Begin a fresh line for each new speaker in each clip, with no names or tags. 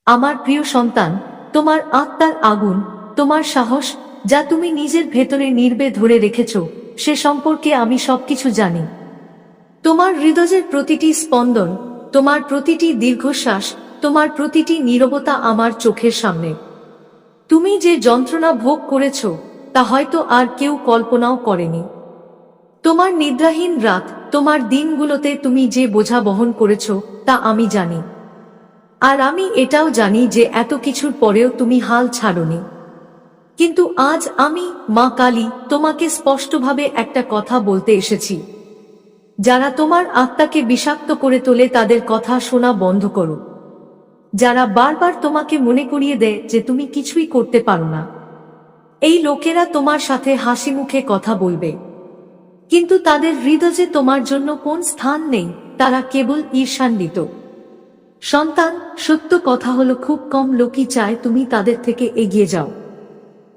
আমার প্রিয় সন্তান, তোমার আত্মার আগুন, তোমার সাহস, যা তুমি নিজের ভেতরে নির্বে ধরে রেখেছ, সে সম্পর্কে আমি সবকিছু জানি। তোমার হৃদয়ের প্রতিটি স্পন্দন, তোমার প্রতিটি দীর্ঘশ্বাস, তোমার প্রতিটি নীরবতা আমার চোখের সামনে। তুমি যে যন্ত্রণা ভোগ করেছ, তা হয়তো আর কেউ কল্পনাও করেনি। তোমার নিদ্রাহীন রাত, তোমার দিনগুলোতে তুমি যে বোঝা বহন করেছ, তা আমি জানি। আর আমি এটাও জানি যে এত কিছুর পরেও তুমি হাল ছাড়োনি। কিন্তু আজ আমি, মা কালী, তোমাকে স্পষ্টভাবে একটা কথা বলতে এসেছি। যারা তোমার আত্মাকে বিষাক্ত করে তোলে তাদের কথা শোনা বন্ধ করো। যারা বারবার তোমাকে মনে করিয়ে দেয় যে তুমি কিছুই করতে পারো না, এই লোকেরা তোমার সাথে হাসি মুখে কথা বলবে, কিন্তু তাদের হৃদয়ে তোমার জন্য কোন স্থান নেই। তারা কেবল ঈর্ষান্বিত। সন্তান, সত্য কথা হলো খুব কম লোকই চায় তুমি তাদের থেকে এগিয়ে যাও।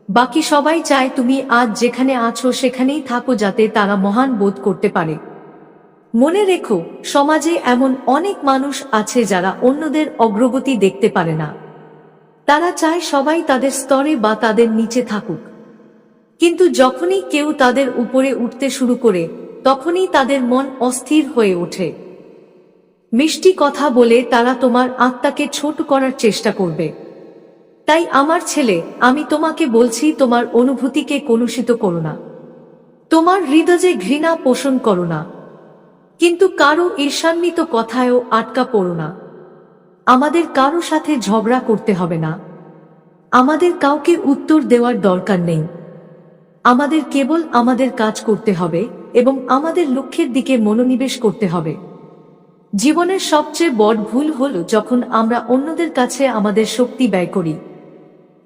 বাকি সবাই চায় তুমি আজ যেখানে আছো সেখানেই থাকো, যাতে তারা মহান বোধ করতে পারে। মনে রেখো, সমাজে এমন অনেক মানুষ আছে যারা অন্যদের অগ্রগতি দেখতে পারে না। তারা চায় সবাই তাদের স্তরে বা তাদের নিচে থাকুক। কিন্তু যখনই কেউ তাদের উপরে উঠতে শুরু করে, তখনই তাদের মন অস্থির হয়ে ওঠে। মিষ্টি কথা বলে তারা তোমার আত্মাকে ছোট করার চেষ্টা করবে। তাই আমার ছেলে, আমি তোমাকে বলছি, তোমার অনুভূতিকে কলুষিত করো না। তোমার হৃদয়ে ঘৃণা পোষণ করো না, কিন্তু কারো ঈর্ষান্বিত কথায়ও আটকা পড়ো না। আমাদের কারো সাথে ঝগড়া করতে হবে না। আমাদের কাউকে উত্তর দেওয়ার দরকার নেই। আমাদের কেবল আমাদের কাজ করতে হবে এবং আমাদের লক্ষ্যের দিকে মনোনিবেশ করতে হবে। জীবনের সবচেয়ে বড় ভুল হলো যখন আমরা অন্যদের কাছে আমাদের শক্তি ব্যয় করি।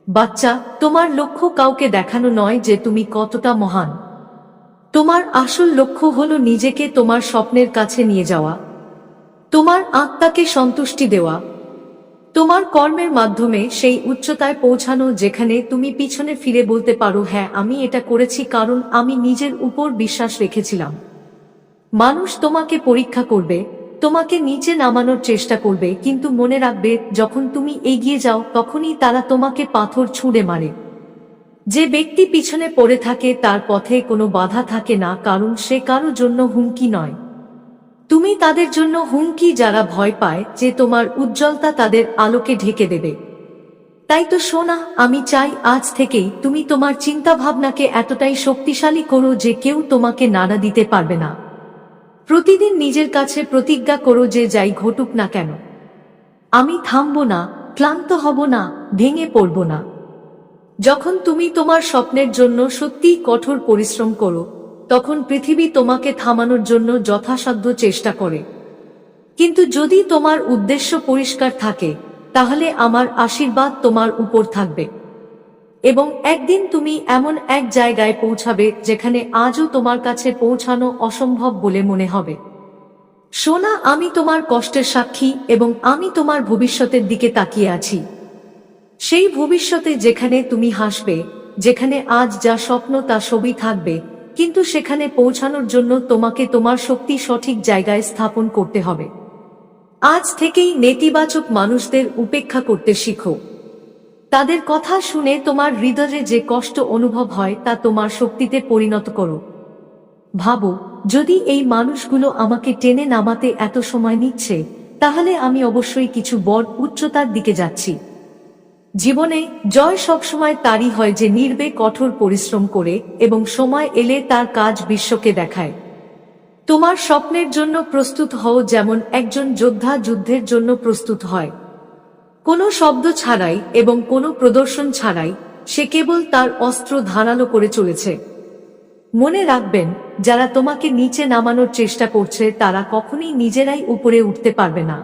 বাচ্চা, তোমার লক্ষ্য কাউকে দেখানো নয় যে তুমি কতটা মহান। তোমার আসল লক্ষ্য হলো নিজেকে তোমার স্বপ্নের কাছে নিয়ে যাওয়া, তোমার আত্মাকে সন্তুষ্টি দেওয়া, তোমার কর্মের মাধ্যমে সেই উচ্চতায় পৌঁছানো যেখানে তুমি পিছনে ফিরে বলতে পারো, হ্যাঁ, আমি এটা করেছি কারণ আমি নিজের উপর বিশ্বাস রেখেছিলাম। মানুষ তোমাকে পরীক্ষা করবে, তোমাকে নিচে নামানোর চেষ্টা করবে, কিন্তু মনে রাখবে, যখন তুমি এগিয়ে যাও তখনই তারা তোমাকে পাথর ছুঁড়ে মারে। যে ব্যক্তি পিছনে পড়ে থাকে তার পথে কোনো বাধা থাকে না, কারণ সে কারো জন্য হুমকি নয়। তুমি তাদের জন্য হুমকি যারা ভয় পায় যে তোমার উজ্জ্বলতা তাদের আলোকে ঢেকে দেবে। তাই তো সোনা, আমি চাই আজ থেকেই তুমি তোমার চিন্তা ভাবনাকে এতটাই শক্তিশালী করো যে কেউ তোমাকে নাড়া দিতে পারবে না। প্রতিদিন নিজের কাছে প্রতিজ্ঞা করো যে যাই ঘটুক না কেন, আমি থামব না, ক্লান্ত হব না, ভেঙে পড়ব না। যখন তুমি তোমার স্বপ্নের জন্য সত্যিই কঠোর পরিশ্রম করো, তখন পৃথিবী তোমাকে থামানোর জন্য যথাসাধ্য চেষ্টা করে। কিন্তু যদি তোমার উদ্দেশ্য পরিষ্কার থাকে, তাহলে আমার আশীর্বাদ তোমার উপর থাকবে এবং একদিন তুমি এমন এক জায়গায় পৌঁছাবে যেখানে আজও তোমার কাছে পৌঁছানো অসম্ভব বলে মনে হবে। সোনা, আমি তোমার কষ্টের সাক্ষী এবং আমি তোমার ভবিষ্যতের দিকে তাকিয়ে আছি। সেই ভবিষ্যতে যেখানে তুমি হাসবে, যেখানে আজ যা স্বপ্ন তা সবই থাকবে, কিন্তু সেখানে পৌঁছানোর জন্য তোমাকে তোমার শক্তি সঠিক জায়গায় স্থাপন করতে হবে। আজ থেকেই নেতিবাচক মানুষদের উপেক্ষা করতে শিখো। তাদের কথা শুনে তোমার হৃদয়ে যে কষ্ট অনুভব হয় তা তোমার শক্তিতে পরিণত করো। ভাবো, যদি এই মানুষগুলো আমাকে টেনে নামাতে এত সময় নিচ্ছে, তাহলে আমি অবশ্যই কিছু বড় উচ্চতার দিকে যাচ্ছি। জীবনে জয় সবসময় তারই হয় যে নির্বে কঠোর পরিশ্রম করে এবং সময় এলে তার কাজ বিশ্বকে দেখায়। তোমার স্বপ্নের জন্য প্রস্তুত হও যেমন একজন যোদ্ধা যুদ্ধের জন্য প্রস্তুত হয়। কোনো শব্দ ছাড়াই এবং কোনো প্রদর্শন ছাড়াই সে কেবল তার অস্ত্র ধারালো করে চলেছে। মনে রাখবেন, যারা তোমাকে নিচে নামানোর চেষ্টা করছে তারা কখনোই নিজেরাই উপরে উঠতে পারবে না।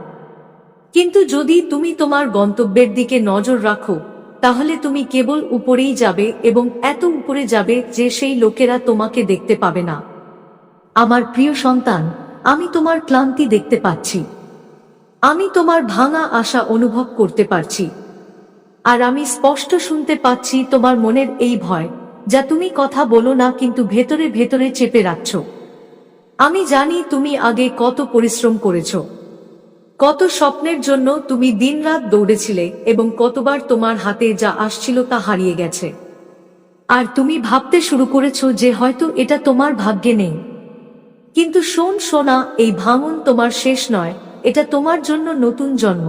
কিন্তু যদি তুমি তোমার গন্তব্যের দিকে নজর রাখো, তাহলে তুমি কেবল উপরেই যাবে এবং এত উপরে যাবে যে সেই লোকেরা তোমাকে দেখতে পাবে না। আমার প্রিয় সন্তান, আমি তোমার ক্লান্তি দেখতে পাচ্ছি। আমি তোমার ভাঙা আশা অনুভব করতে পারছি। আর আমি স্পষ্ট শুনতে পাচ্ছি তোমার মনের এই ভয়, যা তুমি কথা বলো না কিন্তু ভেতরে ভেতরে চেপে রাখছো। আমি জানি তুমি আগে কত পরিশ্রম করেছো, কত স্বপ্নের জন্য তুমি দিনরাত দৌড়েছিলে এবং কতবার তোমার হাতে যা আসছিল তা হারিয়ে গেছে। আর তুমি ভাবতে শুরু করেছো যে হয়তো এটা তোমার ভাগ্যে নেই। কিন্তু শোন সোনা, এই ভাঙন তোমার শেষ নয়, এটা তোমার জন্য নতুন জন্ম।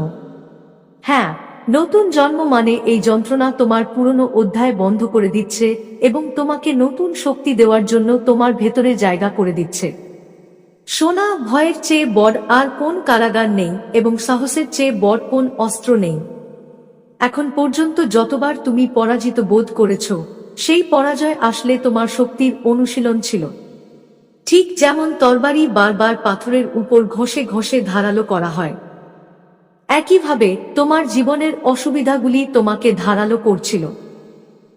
হ্যাঁ, নতুন জন্ম মানে এই যন্ত্রণা তোমার পুরনো অধ্যায় বন্ধ করে দিচ্ছে এবং তোমাকে নতুন শক্তি দেওয়ার জন্য তোমার ভেতরে জায়গা করে দিচ্ছে। সোনা, ভয়ের চেয়ে বড় আর কোন কারাগার নেই এবং সাহসের চেয়ে বড় কোন অস্ত্র নেই। এখন পর্যন্ত যতবার তুমি পরাজিত বোধ করেছ, সেই পরাজয় আসলে তোমার শক্তির অনুশীলন ছিল। ঠিক যেমন তরবারি বারবার পাথরের উপর ঘষে ঘষে ধারালো করা হয়, একইভাবে তোমার জীবনের অসুবিধাগুলি তোমাকে ধারালো করছিল।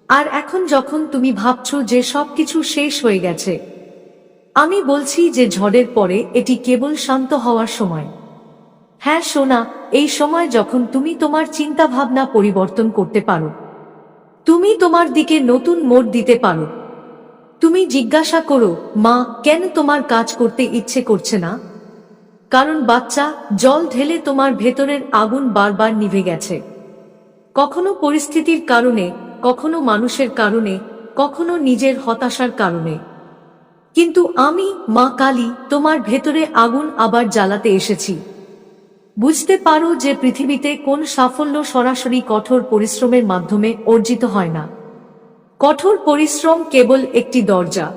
আর এখন যখন তুমি ভাবছো যে সবকিছু শেষ হয়ে গেছে, আমি বলছি যে ঝড়ের পরে এটি কেবল শান্ত হওয়ার সময়। হ্যাঁ সোনা, এই সময় যখন তুমি তোমার চিন্তা ভাবনা পরিবর্তন করতে পারো, তুমি তোমার দিকে নতুন মোড় দিতে পারো। তুমি জিজ্ঞাসা করো, মা, কেন তোমার কাজ করতে ইচ্ছে করছে না? কারণ বাচ্চা, জল ঢেলে তোমার ভেতরের আগুন বারবার নিভে গেছে। কখনো পরিস্থিতির কারণে, কখনো মানুষের কারণে, কখনো নিজের হতাশার কারণে। কিন্তু আমি, মা কালী, তোমার ভেতরে আগুন আবার জ্বালাতে এসেছি। বুঝতে পারো যে পৃথিবীতে কোন সাফল্য সরাসরি কঠোর পরিশ্রমের মাধ্যমে অর্জিত হয় না। কঠোর পরিশ্রম কেবল একটি দরজা।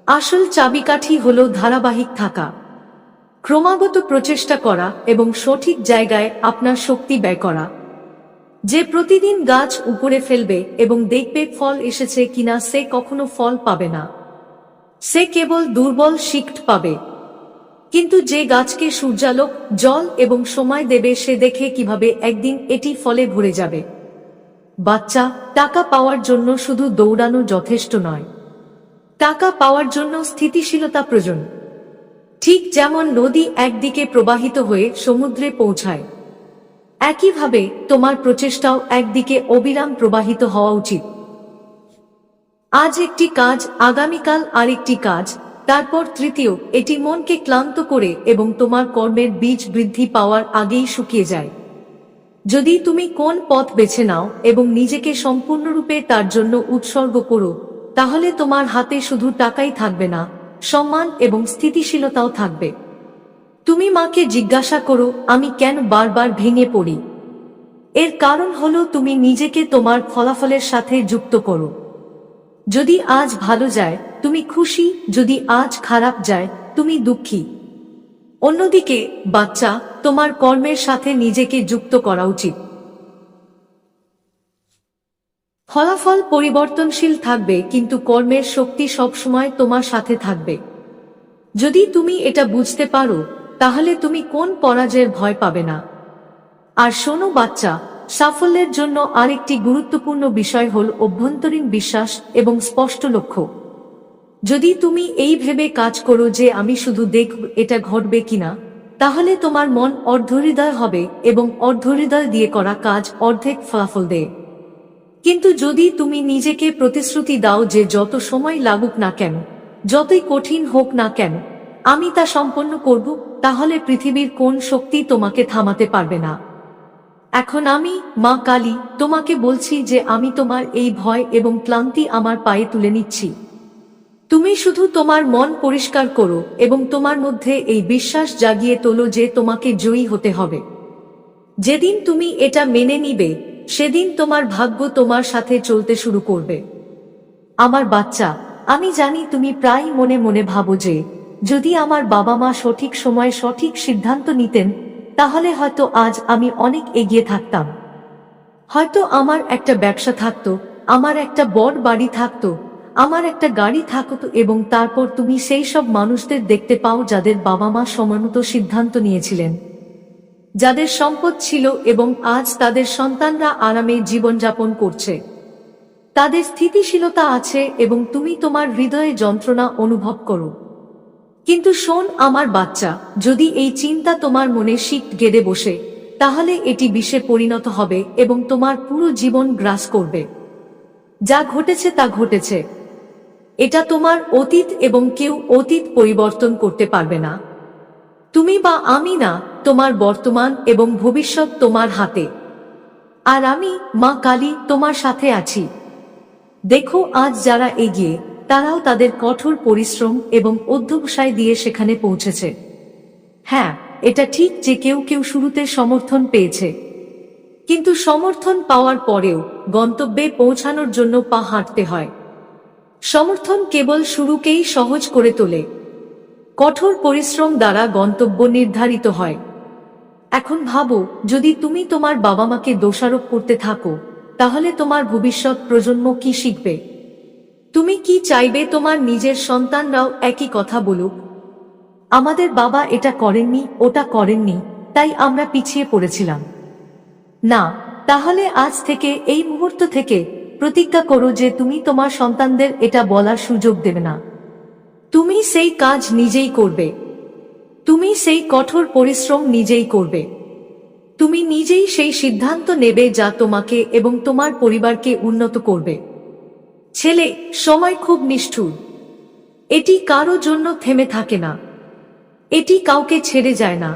আসল চাবিকাঠি হলো ধারাবাহিক থাকা, ক্রমাগত প্রচেষ্টা করা এবং সঠিক জায়গায় আপনার শক্তি ব্যয় করা। যে প্রতিদিন গাছ উপরে ফেলবে এবং দেখবে ফল এসেছে কিনা, সে কখনো ফল পাবে না, সে কেবল দুর্বল শিকট পাবে। কিন্তু যে গাছকে সূর্যালোক, জল এবং সময় দেবে, সে দেখে কিভাবে একদিন এটি ফলে ভরে যাবে। বাচ্চা, টাকা পাওয়ার জন্য শুধু দৌড়ানো যথেষ্ট নয়, টাকা পাওয়ার জন্য স্থিতিশীলতা প্রয়োজন। ঠিক যেমন নদী একদিকে প্রবাহিত হয়ে সমুদ্রে পৌঁছায়, একইভাবে তোমার প্রচেষ্টাও একদিকে অবিরাম প্রবাহিত হওয়া উচিত। আজ একটি কাজ, আগামীকাল আরেকটি কাজ, তারপর তৃতীয়। এটি মনকে ক্লান্ত করে এবং তোমার কর্মের বীজ বৃদ্ধি পাওয়ার আগেই শুকিয়ে যায়। যদি তুমি কোন পথ বেছে নাও এবং নিজেকে সম্পূর্ণরূপে তার জন্য উৎসর্গ করো, তাহলে তোমার হাতে শুধু টাকাই থাকবে না, সম্মান এবং স্থিতিশীলতাও থাকবে। তুমি মাকে জিজ্ঞাসা করো, আমি কেন বারবার ভেঙে পড়ি? এর কারণ হলো তুমি নিজেকে তোমার ফলাফলের সাথে যুক্ত করো। যদি আজ ভালো যায়, তুমি খুশি; যদি আজ খারাপ যায়, তুমি দুঃখী। অন্যদিকে বাচ্চা, তোমার কর্মের সাথে নিজেকে যুক্ত করা উচিত। ফলাফল পরিবর্তনশীল থাকবে, কিন্তু কর্মের শক্তি সবসময় তোমার সাথে থাকবে। যদি তুমি এটা বুঝতে পারো, তাহলে তুমি কোন পরাজয়ের ভয় পাবে না। আর শোনো বাচ্চা, সাফল্যের জন্য আরেকটি গুরুত্বপূর্ণ বিষয় হল অভ্যন্তরীণ বিশ্বাস এবং স্পষ্ট লক্ষ্য। যদি তুমি এই ভেবে কাজ করো যে আমি শুধু দেখব এটা ঘটবে কিনা, তাহলে তোমার মন অর্ধহৃদয় হবে এবং অর্ধহৃদয় দিয়ে করা কাজ অর্ধেক ফলাফল দেয়। কিন্তু যদি তুমি নিজেকে প্রতিশ্রুতি দাও যে যত সময় লাগুক না কেন, যতই কঠিন হোক না কেন, আমি তা সম্পন্ন করব, তাহলে পৃথিবীর কোন শক্তি তোমাকে থামাতে পারবে না। এখন আমি, মা কালী, তোমাকে বলছি যে আমি তোমার এই ভয় এবং ক্লান্তি আমার পায়ে তুলে নিচ্ছি। তুমি শুধু তোমার মন পরিষ্কার করো এবং তোমার মধ্যে এই বিশ্বাস জাগিয়ে তোলো যে তোমাকে জয়ী হতে হবে। যেদিন তুমি এটা মেনে নিবে, সেদিন তোমার ভাগ্য তোমার সাথে চলতে শুরু করবে। আমার বাচ্চা, আমি জানি তুমি প্রায় মনে মনে ভাবো যে যদি আমার বাবা মা সঠিক সময়ে সঠিক সিদ্ধান্ত নিতেন, তাহলে হয়তো আজ আমি অনেক এগিয়ে থাকতাম। হয়তো আমার একটা ব্যবসা থাকতো, আমার একটা বড় বাড়ি থাকতো, আমার একটা গাড়ি থাকতো। এবং তারপর তুমি সেই সব মানুষদের দেখতে পাও যাদের বাবা মা সময়মতো সিদ্ধান্ত নিয়েছিলেন, যাদের সম্পদ ছিল এবং আজ তাদের সন্তানরা আরামে জীবনযাপন করছে, তাদের স্থিতিশীলতা আছে এবং তুমি তোমার হৃদয়ে যন্ত্রণা অনুভব করো। কিন্তু শোন আমার বাচ্চা, যদি এই চিন্তা তোমার মনে শিক গেড়ে বসে, তাহলে এটি বিষে পরিণত হবে এবং তোমার পুরো জীবন গ্রাস করবে। যা ঘটেছে তা ঘটেছে, এটা তোমার অতীত এবং কেউ অতীত পরিবর্তন করতে পারবে না। তুমি বা আমি না, তোমার বর্তমান এবং ভবিষ্যৎ তোমার হাতে। আর আমি মা কালী তোমার সাথে আছি। দেখো আজ যারা এগিয়ে, তারাও তাদের কঠোর পরিশ্রম এবং অধ্যবসায় দিয়ে সেখানে পৌঁছেছে। হ্যাঁ, এটা ঠিক যে কেউ কেউ শুরুতে সমর্থন পেয়েছে, কিন্তু সমর্থন পাওয়ার পরেও গন্তব্যে পৌঁছানোর জন্য পা হাঁটতে হয়। সমর্থন কেবল শুরুকেই সহজ করে তোলে, কঠোর পরিশ্রম দ্বারা গন্তব্য নির্ধারিত হয়। এখন ভাবো, যদি তুমি তোমার বাবা মাকে দোষারোপ করতে থাকো, তাহলে তোমার ভবিষ্যৎ প্রজন্ম কি শিখবে? তুমি কি চাইবে তোমার নিজের সন্তানরাও একই কথা বলুক? আমাদের বাবা এটা করেননি, ওটা করেননি, তাই আমরা পিছিয়ে পড়েছিলাম। না, তাহলে আজ থেকে, এই মুহূর্ত থেকে প্রতিজ্ঞা করো যে তুমি তোমার সন্তানদের এটা বলার সুযোগ দেবে না। তুমি সেই কাজ নিজেই করবে, তুমি সেই কঠোর পরিশ্রম নিজেই করবে, তুমি নিজেই সেই সিদ্ধান্ত নেবে যা তোমাকে এবং তোমার পরিবারকে উন্নত করবে। ছেলে, সময় খুব নিষ্ঠুর। এটি কারো জন্য থেমে থাকে না, এটি কাউকে ছেড়ে যায় না।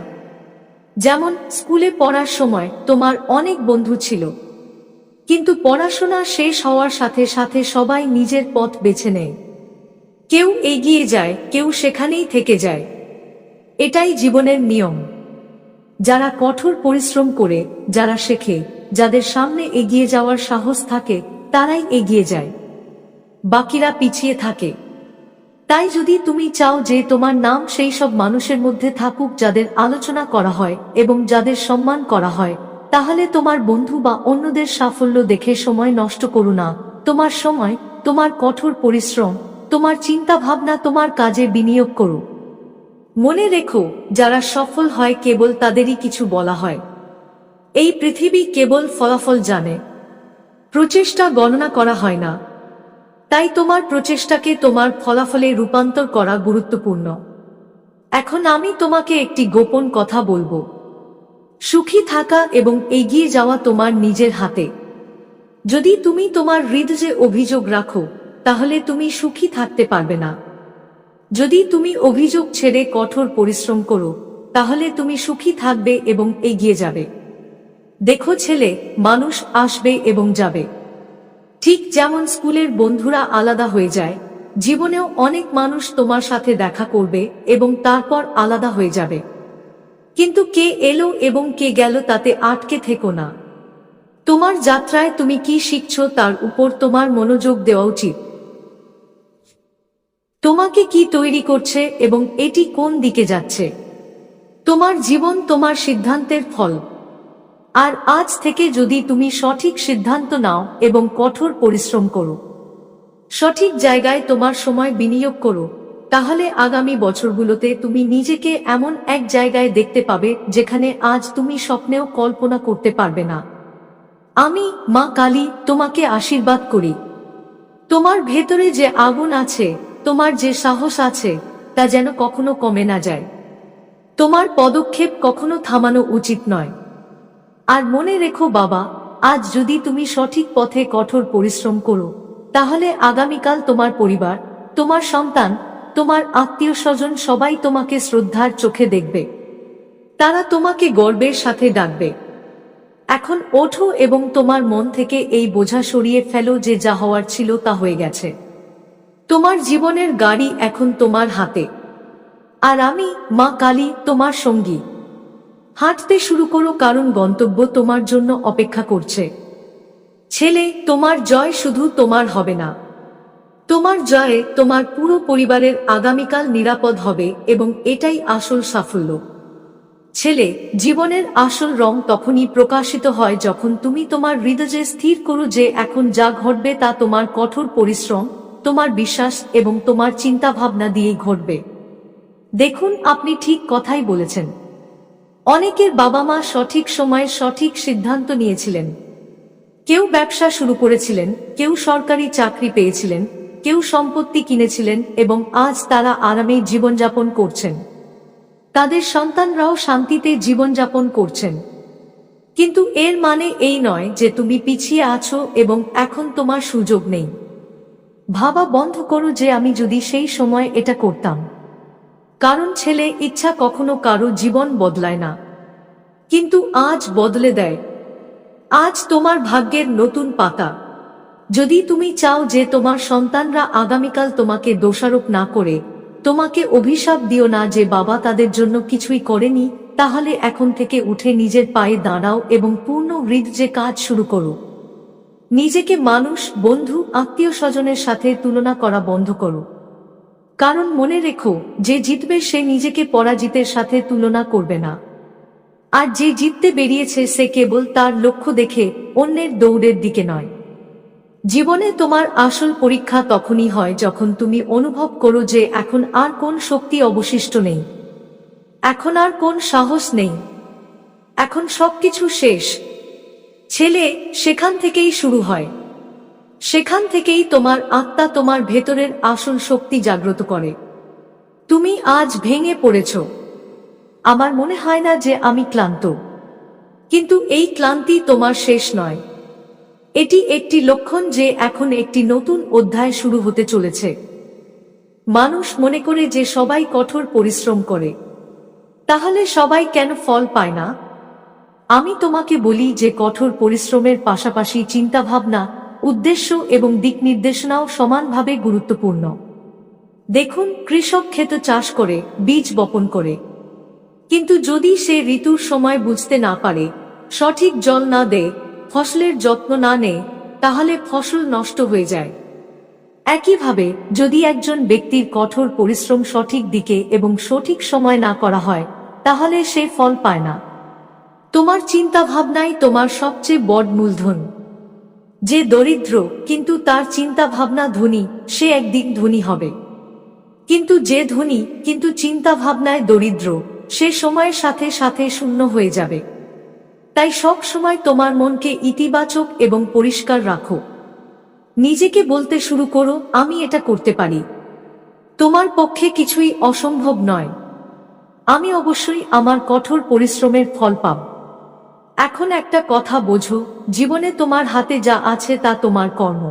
যেমন স্কুলে পড়ার সময় তোমার অনেক বন্ধু ছিল, কিন্তু পড়াশোনা শেষ হওয়ার সাথে সাথে সবাই নিজের পথ বেছে নেয়। কেউ এগিয়ে যায়, কেউ সেখানেই থেকে যায়। এটাই জীবনের নিয়ম। যারা কঠোর পরিশ্রম করে, যারা শেখে, যাদের সামনে এগিয়ে যাওয়ার সাহস থাকে, তারাই এগিয়ে যায়, বাকিরা পিছিয়ে থাকে। তাই যদি তুমি চাও যে তোমার নাম সেই সব মানুষের মধ্যে থাকুক যাদের আলোচনা করা হয় এবং যাদের সম্মান করা হয়, তাহলে তোমার বন্ধু বা অন্যদের সাফল্য দেখে সময় নষ্ট করো না। তোমার সময়, তোমার কঠোর পরিশ্রম, তোমার চিন্তা ভাবনা, তোমার কাজে বিনিয়োগ করো। মনে রেখো, যারা সফল হয় কেবল তাদেরই কিছু বলা হয়। এই পৃথিবী কেবল ফলাফল জানে, প্রচেষ্টা গণনা করা হয় না। তাই তোমার প্রচেষ্টাকে তোমার ফলাফলে রূপান্তর করা গুরুত্বপূর্ণ। এখন আমি তোমাকে একটি গোপন কথা বলবো। সুখী থাকা এবং এগিয়ে যাওয়া তোমার নিজের হাতে। যদি তুমি তোমার হৃদয়ে অভিযোগ রাখো, তাহলে তুমি সুখী থাকতে পারবে না। যদি তুমি অভিযোগ ছেড়ে কঠোর পরিশ্রম করো, তাহলে তুমি সুখী থাকবে এবং এগিয়ে যাবে। দেখো ছেলে, মানুষ আসবে এবং যাবে। ঠিক যেমন স্কুলের বন্ধুরা আলাদা হয়ে যায়, জীবনেও অনেক মানুষ তোমার সাথে দেখা করবে এবং তারপর আলাদা হয়ে যাবে। কিন্তু কে এলো এবং কে গেল তাতে আটকে থেকো না। তোমার যাত্রায় তুমি কি শিখছো তার উপর তোমার মনোযোগ দেওয়া উচিত। তোমাকে কি তৈরি করছে এবং এটি কোন দিকে যাচ্ছে? তোমার জীবন তোমার সিদ্ধান্তের ফল। আর আজ থেকে যদি তুমি সঠিক সিদ্ধান্ত নাও এবং কঠোর পরিশ্রম করো, সঠিক জায়গায় তোমার সময় বিনিয়োগ করো, তাহলে আগামী বছরগুলোতে তুমি নিজেকে এমন এক জায়গায় দেখতে পাবে যেখানে আজ তুমি স্বপ্নেও কল্পনা করতে পারবে না। আমি মা কালী তোমাকে আশীর্বাদ করি। তোমার ভেতরে যে আগুন আছে, তোমার যে সাহস আছে, তা যেন কখনো কমে না যায়। তোমার পদক্ষেপ কখনো থামানো উচিত নয়। আর মনে রেখো বাবা, আজ যদি তুমি সঠিক পথে কঠোর পরিশ্রম করো, তাহলে আগামীকাল তোমার পরিবার, তোমার সন্তান, তোমার আত্মীয় স্বজন সবাই তোমাকে শ্রদ্ধার চোখে দেখবে। তারা তোমাকে গর্বের সাথে ডাকবে। এখন ওঠো এবং তোমার মন থেকে এই বোঝা সরিয়ে ফেলো যে যা হওয়ার ছিল তা হয়ে গেছে। তোমার জীবনের গাড়ি এখন তোমার হাতে। আর আমি মা কালী তোমার সঙ্গী। হাঁটতে শুরু করো, কারণ গন্তব্য তোমার জন্য অপেক্ষা করছে। ছেলে, তোমার জয় শুধু তোমার হবে না, তোমার জয়ে তোমার পুরো পরিবারের আগামীকাল নিরাপদ হবে এবং এটাই আসল সাফল্য। ছেলে, জীবনের আসল রং তখনই প্রকাশিত হয় যখন তুমি তোমার হৃদয়ে স্থির করো যে এখন যা ঘটবে তা তোমার কঠোর পরিশ্রম, তোমার বিশ্বাস এবং তোমার চিন্তা ভাবনা দিয়েই ঘটবে। দেখুন, আপনি ঠিক কথাই বলেছেন। অনেকের বাবা মা সঠিক সময়ে সঠিক সিদ্ধান্ত নিয়েছিলেন। কেউ ব্যবসা শুরু করেছিলেন, কেউ সরকারি চাকরি পেয়েছিলেন, কেউ সম্পত্তি কিনেছিলেন এবং আজ তারা আরামে জীবনযাপন করছেন। তাদের সন্তানরাও শান্তিতে জীবনযাপন করছেন। কিন্তু এর মানে এই নয় যে তুমি পিছিয়ে আছো এবং এখন তোমার সুযোগ নেই। ভাবা বন্ধ করো যে আমি যদি সেই সময় এটা করতাম। কারণ ছেলে, ইচ্ছা কখনো কারো জীবন বদলায় না। কিন্তু আজ বদলে দেয়। আজ তোমার ভাগ্যের নতুন পাতা। যদি তুমি চাও যে তোমার সন্তানরা আগামীকাল তোমাকে দোষারোপ না করে, তোমাকে অভিশাপ দিও না যে বাবা তাদের জন্য কিছুই করেনি, তাহলে এখন থেকে উঠে নিজের পায়ে দাঁড়াও এবং পূর্ণ হৃদয়ে কাজ শুরু করো। নিজেকে মানুষ, বন্ধু, আত্মীয় স্বজনের সাথে তুলনা করা বন্ধ করো। কারণ মনে রেখো, যে জিতবে সে নিজেকে পরাজিতের সাথে তুলনা করবে না। আর যে জিততে বেরিয়েছে সে কেবল তার লক্ষ্য দেখে, অন্যের দৌড়ের দিকে নয়। জীবনে তোমার আসল পরীক্ষা তখনই হয় যখন তুমি অনুভব করো যে এখন আর কোন শক্তি অবশিষ্ট নেই, এখন আর কোন সাহস নেই, এখন সবকিছু শেষ। ছেলে, সেখান থেকেই শুরু হয়। সেখান থেকেই তোমার আত্মা তোমার ভেতরের আসল শক্তি জাগ্রত করে। তুমি আজ ভেঙে পড়েছ। আমার মনে হয় না যে আমি ক্লান্ত, কিন্তু এই ক্লান্তি তোমার শেষ নয়। এটি একটি লক্ষণ যে এখন একটি নতুন অধ্যায় শুরু হতে চলেছে। মানুষ মনে করে যে সবাই কঠোর পরিশ্রম করে, তাহলে সবাই কেন ফল পায় না? আমি তোমাকে বলি যে কঠোর পরিশ্রমের পাশাপাশি চিন্তাভাবনা, উদ্দেশ্য এবং দিক নির্দেশনাও সমানভাবে গুরুত্বপূর্ণ। দেখুন, কৃষক ক্ষেত চাষ করে, বীজ বপন করে, কিন্তু যদি সে ঋতুর সময় বুঝতে না পারে, সঠিক জল না দেয়, ফসলের যত্ন না নেয়, তাহলে ফসল নষ্ট হয়ে যায়। একইভাবে যদি একজন ব্যক্তির কঠোর পরিশ্রম সঠিক দিকে এবং সঠিক সময় না করা হয়, তাহলে সে ফল পায় না। তোমার চিন্তা ভাবনাই তোমার সবচেয়ে বড় মূলধন। যে দরিদ্র কিন্তু তার চিন্তা ভাবনা ধনী, সে একদিন ধনী হবে। কিন্তু যে ধনী কিন্তু চিন্তা ভাবনায় দরিদ্র, সে সময়ের সাথে সাথে শূন্য হয়ে যাবে। তাই সব সময় তোমার মনকে ইতিবাচক এবং পরিষ্কার রাখো। নিজেকে বলতে শুরু করো, আমি এটা করতে পারি। তোমার পক্ষে কিছুই অসম্ভব নয়। আমি অবশ্যই আমার কঠোর পরিশ্রমের ফল পাব। এখন একটা কথা বোঝো, জীবনে তোমার হাতে যা আছে তা তোমার কর্ম।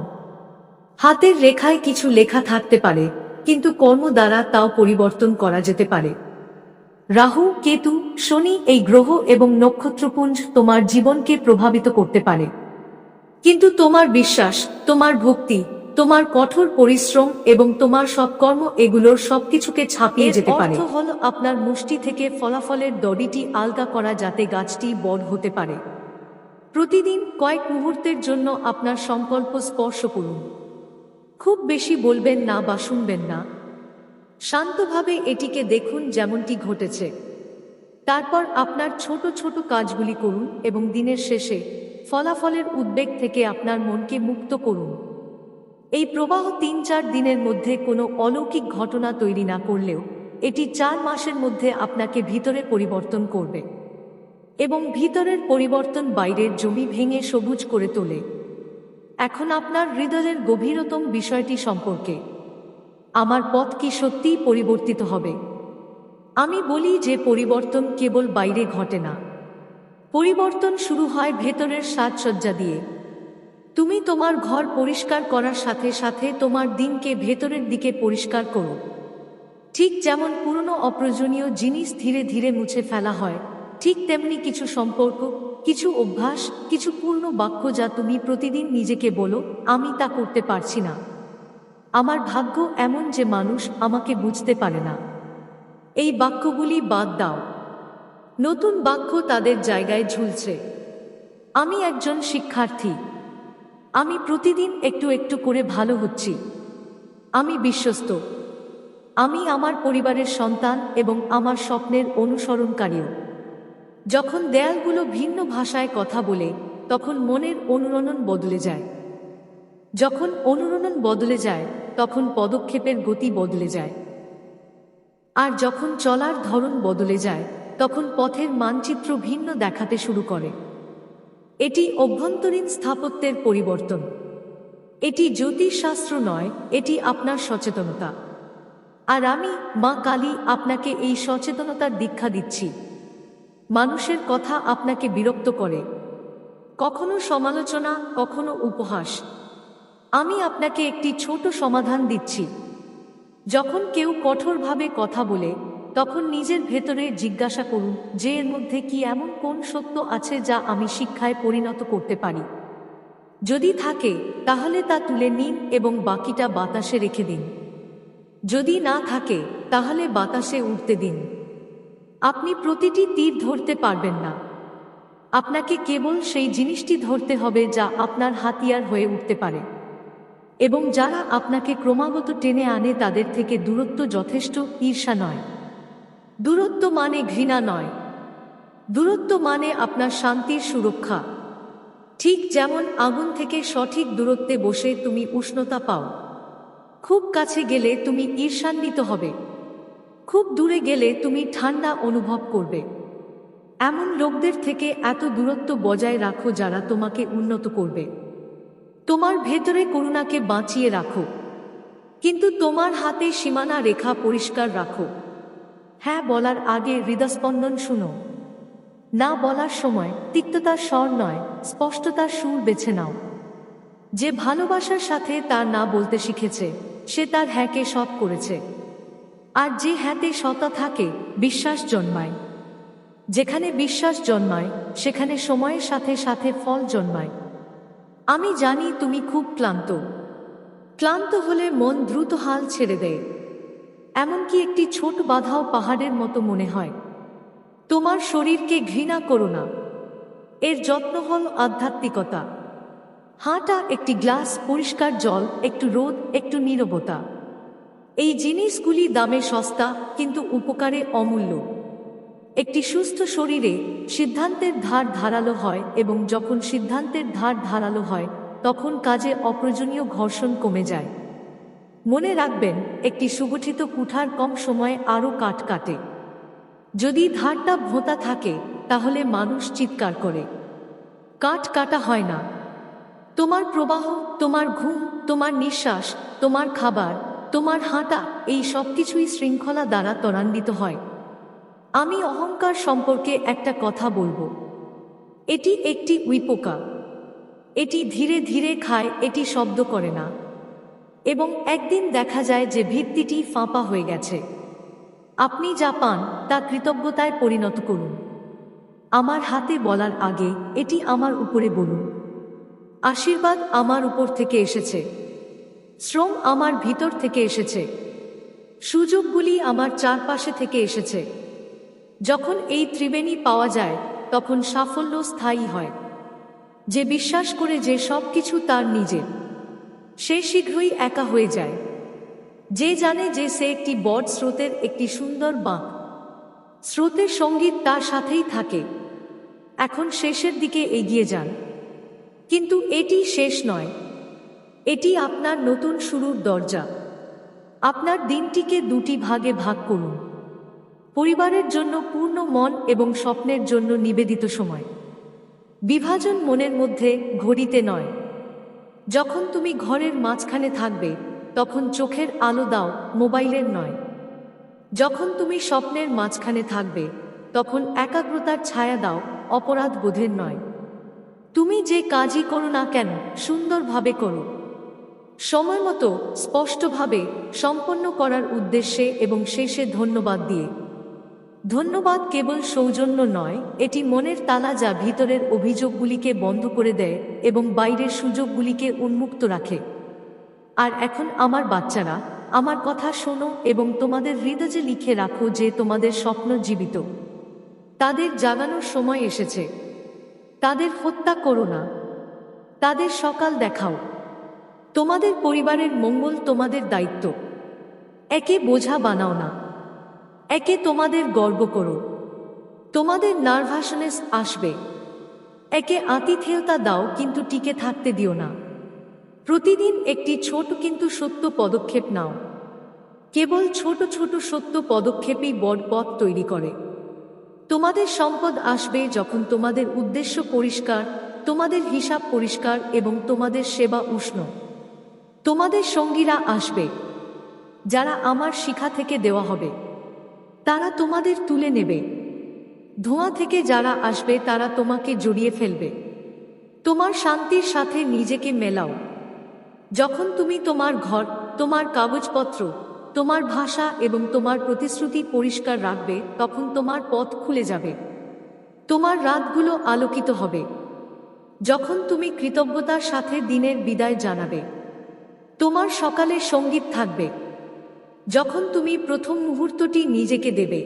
হাতের রেখায় কিছু লেখা থাকতে পারে, কিন্তু কর্ম দ্বারা তাও পরিবর্তন করা যেতে পারে। রাহু, কেতু, শনি এই গ্রহ এবং নক্ষত্রপুঞ্জ তোমার জীবনকে প্রভাবিত করতে পারে, কিন্তু তোমার বিশ্বাস, তোমার ভক্তি, তোমার কঠোর পরিশ্রম এবং তোমার সৎকর্ম এগুলোর সবকিছুকে ছাপিয়ে যেতে পারে। অর্থ হলো আপনার মুষ্টি থেকে ফলাফলের দড়িটি আলগা করা যাতে গাছটি বড় হতে পারে। প্রতিদিন কয়েক মুহূর্তের জন্য আপনার সংকল্প স্পর্শ করুন। খুব বেশি বলবেন না বা শুনবেন না। শান্তভাবে এটিকে দেখুন যেমনটি ঘটেছে। তারপর আপনার ছোট ছোট কাজগুলি করুন এবং দিনের শেষে ফলাফলের উদ্বেগ থেকে আপনার মনকে মুক্ত করুন। এই প্রবাহ ৩-৪ দিনের মধ্যে কোনো অলৌকিক ঘটনা তৈরি না করলেও এটি ৪ মাসের মধ্যে আপনাকে ভিতরে পরিবর্তন করবে এবং ভিতরের পরিবর্তন বাইরের জমি ভেঙে সবুজ করে তোলে। এখন আপনার হৃদয়ের গভীরতম বিষয়টি সম্পর্কে, আমার পথ কি সত্যিই পরিবর্তিত হবে? আমি বলি যে পরিবর্তন কেবল বাইরে ঘটে না, পরিবর্তন শুরু হয় ভেতরের সাজসজ্জা দিয়ে। তুমি তোমার ঘর পরিষ্কার করার সাথে সাথে তোমার দিনকে ভেতরের দিকে পরিষ্কার করো। ঠিক যেমন পুরনো অপ্রয়োজনীয় জিনিস ধীরে ধীরে মুছে ফেলা হয়, ঠিক তেমনি কিছু সম্পর্ক, কিছু অভ্যাস, কিছু পূর্ণ বাক্য যা তুমি প্রতিদিন নিজেকে বলো, আমি তা করতে পারছি না, আমার ভাগ্য এমন যে মানুষ আমাকে বুঝতে পারে না, এই বাক্যগুলি বাদ দাও। নতুন বাক্য তাদের জায়গায় ঝুলছে। আমি একজন শিক্ষার্থী, আমি প্রতিদিন একটু একটু করে ভালো হচ্ছি, আমি বিশ্বস্ত, আমি আমার পরিবারের সন্তান এবং আমার স্বপ্নের অনুসরণকারীও। যখন দেয়ালগুলো ভিন্ন ভাষায় কথা বলে, তখন মনের অনুরণন বদলে যায়। যখন অনুরণন বদলে যায়, তখন পদক্ষেপের গতি বদলে যায়। আর যখন চলার ধরন বদলে যায়, তখন পথের মানচিত্র ভিন্ন দেখাতে শুরু করে। এটি অভ্যন্তরীণ স্থাপত্যের পরিবর্তন। এটি জ্যোতিষশাস্ত্র নয়, এটি আপনার সচেতনতা। আর আমি, মা কালী, আপনাকে এই সচেতনতার দীক্ষা দিচ্ছি। মানুষের কথা আপনাকে বিরক্ত করে, কখনো সমালোচনা, কখনো উপহাস। আমি আপনাকে একটি ছোট সমাধান দিচ্ছি। যখন কেউ কঠোরভাবে কথা বলে, তখন নিজের ভেতরে জিজ্ঞাসা করুন যে এর মধ্যে কি এমন কোন সত্য আছে যা আমি শিক্ষায় পরিণত করতে পারি। যদি থাকে তাহলে তা তুলে নিন এবং বাকিটা বাতাসে রেখে দিন। যদি না থাকে তাহলে বাতাসে উড়তে দিন। আপনি প্রতিটি তীর ধরতে পারবেন না। আপনাকে কেবল সেই জিনিসটি ধরতে হবে যা আপনার হাতিয়ার হয়ে উঠতে পারে। এবং যারা আপনাকে ক্রমাগত টেনে আনে তাদের থেকে দূরত্ব যথেষ্ট। ঈর্ষা নয়। দূরত্ব মানে ঘৃণা নয়। দূরত্ব মানে আপনার শান্তির সুরক্ষা। ঠিক যেমন আগুন থেকে সঠিক দূরত্বে বসে তুমি উষ্ণতা পাও। খুব কাছে গেলে তুমি ঈর্ষান্বিত হবে। খুব দূরে গেলে তুমি ঠান্ডা অনুভব করবে। এমন লোকদের থেকে এত দূরত্ব বজায় রাখো যারা তোমাকে উন্নত করবে। তোমার ভেতরে করুণাকে বাঁচিয়ে রাখো, কিন্তু তোমার হাতে সীমানা রেখা পরিষ্কার রাখো। হ্যাঁ বলার আগে হৃদস্পন্দন শুনো। না বলার সময় তিক্ততার স্বর নয়, স্পষ্টতার সুর বেছে নাও। যে ভালোবাসার সাথে তার না বলতে শিখেছে সে তার হ্যাঁকে সৎ করেছে। আর যে হ্যাঁতে সতা থাকে বিশ্বাস জন্মায়। যেখানে বিশ্বাস জন্মায় সেখানে সময়ের সাথে সাথে ফল জন্মায়। আমি জানি তুমি খুব ক্লান্ত। ক্লান্ত হলে মন দ্রুত হাল ছেড়ে দেয়। এমনকি একটি ছোট বাধাও পাহাড়ের মতো মনে হয়। তোমার শরীরকে ঘৃণা করো না। এর যত্ন হল আধ্যাত্মিকতা। হাঁটা, একটি গ্লাস পরিষ্কার জল, একটু রোদ, একটু নীরবতা। এই জিনিসগুলি দামে সস্তা কিন্তু উপকারে অমূল্য। একটি সুস্থ শরীরে সিদ্ধান্তের ধার ধারালো হয় এবং যখন সিদ্ধান্তের ধার ধারালো হয় তখন কাজে অপ্রয়োজনীয় ঘর্ষণ কমে যায়। মনে রাখবেন, একটি সুগঠিত কুঠার কম সময়ে আরও কাঠ কাটে। যদি ধারটা ভোঁতা থাকে তাহলে মানুষ চিৎকার করে। কাঠ কাটা হয় না। তোমার প্রবাহ, তোমার ঘুম, তোমার নিঃশ্বাস, তোমার খাবার, তোমার হাঁটা, এই সব কিছুই শৃঙ্খলা দ্বারা ত্বরান্বিত হয়। আমি অহংকার সম্পর্কে একটা কথা বলবো। এটি একটি উইপোকা। এটি ধীরে ধীরে খায়, এটি শব্দ করে না। এবং একদিন দেখা যায় যে ভিত্তিটি ফাঁপা হয়ে গেছে। আপনি যা পান তা কৃতজ্ঞতায় পরিণত করুন। আমার হাতে বলার আগে এটি আমার উপরে বলুন। আশীর্বাদ আমার উপর থেকে এসেছে। শ্রম আমার ভিতর থেকে এসেছে। সুযোগগুলি আমার চারপাশে থেকে এসেছে। যখন এই ত্রিবেণী পাওয়া যায় তখন সাফল্য স্থায়ী হয়। যে বিশ্বাস করে যে সব কিছু তার নিজের, সে শীঘ্রই একা হয়ে যায়। যে জানে যে সে একটি বড় স্রোতের একটি সুন্দর বাঁক। স্রোতের সঙ্গীত তার সাথেই থাকে। এখন শেষের দিকে এগিয়ে যান। কিন্তু এটি শেষ নয়। এটি আপনার নতুন শুরুর দরজা। আপনার দিনটিকে দুটি ভাগে ভাগ করুন। পরিবারের জন্য পূর্ণ মন এবং স্বপ্নের জন্য নিবেদিত সময়। বিভাজন মনের মধ্যে, ঘড়িতে নয়। যখন তুমি ঘরের মাঝখানে থাকবে তখন চোখের আলো দাও, মোবাইলের নয়। যখন তুমি স্বপ্নের মাঝখানে থাকবে তখন একাগ্রতার ছায়া দাও, অপরাধ বোধের নয়। তুমি যে কাজই করো না কেন সুন্দরভাবে করো, সময় মতো, স্পষ্টভাবে, সম্পন্ন করার উদ্দেশ্যে এবং শেষে ধন্যবাদ দিয়ে। ধন্যবাদ কেবল সৌজন্য নয়, এটি মনের তালা যা ভিতরের অভিযোগগুলিকে বন্ধ করে দেয় এবং বাইরের সুযোগগুলিকে উন্মুক্ত রাখে। আর এখন আমার বাচ্চারা, আমার কথা শোনো এবং তোমাদের হৃদয়ে লিখে রাখো যে তোমাদের স্বপ্ন জীবিত। তাদের জাগানোর সময় এসেছে। তাদের হত্যা করো না, তাদের সকাল দেখাও। তোমাদের পরিবারের মঙ্গল তোমাদের দায়িত্ব। একে বোঝা বানাও না, একে তোমাদের গর্ব করো। তোমাদের নার্ভাসনেস আসবে, একে আতিথেয়তা দাও কিন্তু টিকে থাকতে দিও না। প্রতিদিন একটি ছোট কিন্তু সত্য পদক্ষেপ নাও। কেবল ছোট ছোট সত্য পদক্ষেপই বড় পথ তৈরি করে। তোমাদের সম্পদ আসবে যখন তোমাদের উদ্দেশ্য পরিষ্কার, তোমাদের হিসাব পরিষ্কার এবং তোমাদের সেবা উষ্ণ। তোমাদের সঙ্গীরা আসবে যারা আমার শিখা থেকে দেওয়া হবে। তারা তোমাদের তুলে নেবে। ধোঁয়া থেকে যারা আসবে তারা তোমাকে জড়িয়ে ফেলবে। তোমার শান্তির সাথে নিজেকে মেলাও। যখন তুমি তোমার ঘর, তোমার কাগজপত্র, তোমার ভাষা এবং তোমার প্রতিশ্রুতি পরিষ্কার রাখবে, তখন তোমার পথ খুলে যাবে। তোমার রাতগুলো আলোকিত হবে যখন তুমি কৃতজ্ঞতার সাথে দিনের বিদায় জানাবে। তোমার সকালে সঙ্গীত থাকবে যখন তুমি প্রথম মুহূর্তটি নিজেকে দেবে।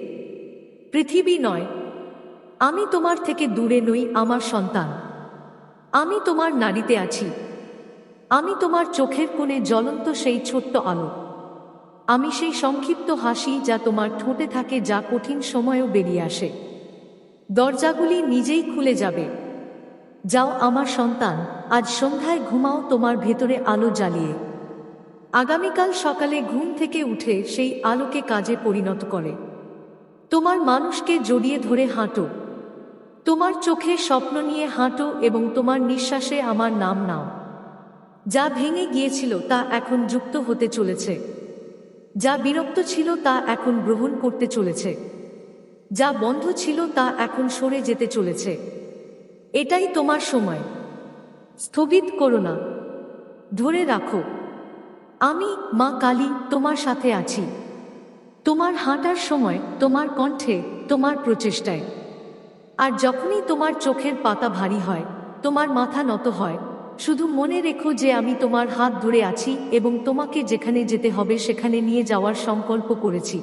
পৃথিবী নয়, আমি তোমার থেকে দূরে নই আমার সন্তান। আমি তোমার নাড়িতে আছি। আমি তোমার চোখের কোণে জ্বলন্ত সেই ছোট্ট আলো। আমি সেই সংক্ষিপ্ত হাসি যা তোমার ঠোঁটে থাকে, যা কঠিন সময়েও বেরিয়ে আসে। দরজাগুলি নিজেই খুলে যাবে। যাও আমার সন্তান, আজ সন্ধ্যায় ঘুমাও তোমার ভেতরে আলো জ্বালিয়ে। আগামীকাল সকালে ঘুম থেকে উঠে সেই আলোকে কাজে পরিণত করে। তোমার মানুষকে জড়িয়ে ধরে হাঁটো। তোমার চোখে স্বপ্ন নিয়ে হাঁটো এবং তোমার নিঃশ্বাসে আমার নাম নাও। যা ভেঙে গিয়েছিল তা এখন যুক্ত হতে চলেছে। যা বিরক্ত ছিল তা এখন গ্রহণ করতে চলেছে। যা বন্ধ ছিল তা এখন সরে যেতে চলেছে। এটাই তোমার সময়। স্থগিত করো না, ধরে রাখো। আমি মা কালী তোমার সাথে আছি। তোমার হাঁটার সময়, তোমার কণ্ঠে, তোমার প্রচেষ্টায়। আর যখনই তোমার চোখের পাতা ভারী হয়, তোমার মাথা নত হয়, শুধু মনে রেখো যে আমি তোমার হাত ধরে আছি এবং তোমাকে যেখানে যেতে হবে সেখানে নিয়ে যাওয়ার সংকল্প করেছি।